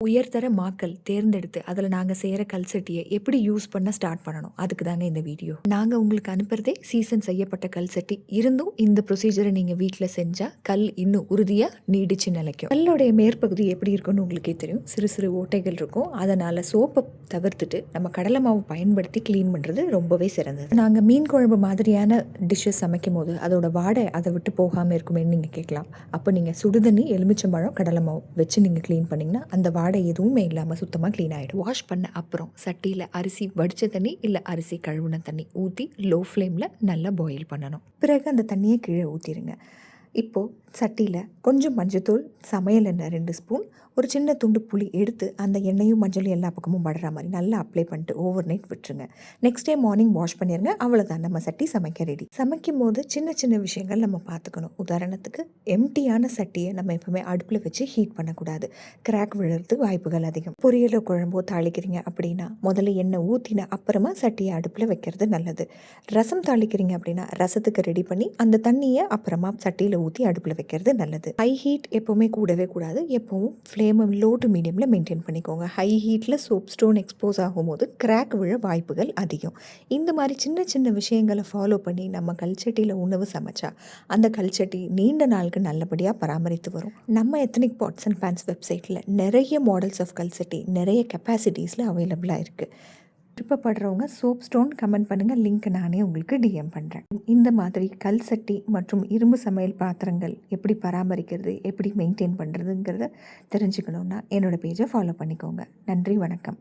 உயர்தர மாக்கள் தேர்ந்தெடுத்து அதில் நாங்கள் செய்கிற கல்சட்டியை எப்படி யூஸ் பண்ண ஸ்டார்ட் பண்ணணும், அதுக்கு தாங்க இந்த வீடியோ. நாங்கள் உங்களுக்கு அனுப்புறதே சீசன் செய்யப்பட்ட கல்சட்டி இருந்தும் இந்த ப்ரொசீஜரை நீங்கள் வீட்டில் செஞ்சால் கல் இன்னும் உறுதியாக நீடிச்சு நிலைக்கும். கல்லுடைய மேற்பகுதி எப்படி இருக்குன்னு உங்களுக்கே தெரியும், சிறு சிறு ஓட்டைகள் இருக்கும். அதனால் சோப்பை தவிர்த்துட்டு நம்ம கடலை மாவு பயன்படுத்தி க்ளீன் பண்ணுறது ரொம்பவே சிறந்தது. நாங்கள் மீன் குழம்பு மாதிரியான டிஷ்ஷஸ் சமைக்கும் போது அதோட வாடை அதை விட்டு போகாமல் இருக்குமேன்னு நீங்கள் கேட்கலாம். அப்போ நீங்கள் சுடுதண்ணி, எலுமிச்சம்பழம், கடலை மாவு வச்சு நீங்கள் க்ளீன் பண்ணிங்கன்னா அந்த வாடை எதுவுமே இல்லாமல் சுத்தமாக க்ளீன் ஆகிடும். வாஷ் பண்ண அப்புறம் சட்டியில் அரிசி வடித்த தண்ணி இல்லை அரிசி கழுவுன தண்ணி ஊற்றி லோ ஃப்ளேமில் நல்லா பாயில் பண்ணணும். பிறகு அந்த தண்ணியை கீழே ஊற்றிடுங்க. இப்போது சட்டியில் கொஞ்சம் மஞ்சத்தூள், சமையல் எண்ணெய் 2 ஸ்பூன், ஒரு சின்ன துண்டு புளி எடுத்து அந்த எண்ணெயும் மஞ்சளும் எல்லா பக்கமும் படுற மாதிரி நல்லா அப்ளை பண்ணிட்டு ஓவர் நைட் விட்டுருங்க. நெக்ஸ்ட் டே மார்னிங் வாஷ் பண்ணிடுங்க. அவ்வளோதான், நம்ம சட்டி சமைக்க ரெடி. சமைக்கும் போது சின்ன சின்ன விஷயங்கள் நம்ம பார்த்துக்கணும். உதாரணத்துக்கு எம்டியான சட்டியை நம்ம எப்பவுமே அடுப்பில் வச்சு ஹீட் பண்ணக்கூடாது. கிராக் விழுறதுக்கு வாய்ப்புகள் அதிகம். பொரியலோ குழம்போ தாளிக்கிறீங்க அப்படின்னா முதல்ல எண்ணெய் ஊற்றின அப்புறமா சட்டியை அடுப்பில் வைக்கிறது நல்லது. ரசம் தாளிக்கிறீங்க அப்படின்னா ரசத்துக்கு ரெடி பண்ணி அந்த தண்ணியை அப்புறமா சட்டியில் ஊற்றி அடுப்பில் வைக்கிறது நல்லது. ஹை ஹீட் எப்போவுமே கூடவே கூடாது. எப்பவும் ஃப்ளேமை லோ டு மீடியமில் மெயின்டைன் பண்ணிக்கோங்க. ஹை ஹீட்டில் சோப் ஸ்டோன் எக்ஸ்போஸ் ஆகும்போது கிராக் விழ வாய்ப்புகள் அதிகம். இந்த மாதிரி சின்ன சின்ன விஷயங்களை ஃபாலோ பண்ணி நம்ம கல்சட்டியில் உணவு சமைச்சா அந்த கல்சட்டி நீண்ட நாளுக்கு நல்லபடியாக பராமரித்து வரும். நம்ம எத்தனிக் பாட்ஸ் அண்ட் பேன்ஸ் வெப்சைட்டில் நிறைய மாடல்ஸ் ஆஃப் கல்சட்டி நிறைய கெப்பாசிட்டிஸில் அவைலபிளாக இருக்குது. விருப்பப்படுறவங்க சோப் ஸ்டோன் கமெண்ட் பண்ணுங்கள், லிங்க் நானே உங்களுக்கு டிஎம் பண்ணுறேன். இந்த மாதிரி கல் சட்டி மற்றும் இரும்பு சமையல் பாத்திரங்கள் எப்படி பராமரிக்கிறது, எப்படி மெயின்டைன் பண்ணுறதுங்கிறத தெரிஞ்சுக்கணுன்னா என்னோடய பேஜை ஃபாலோ பண்ணிக்கோங்க. நன்றி, வணக்கம்.